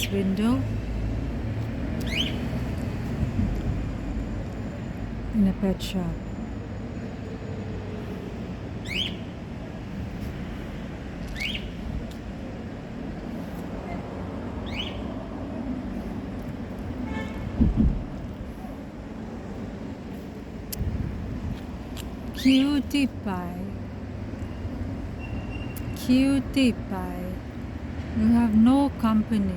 this window in a pet shop. Cutie pie. Cutie pie. You have no company.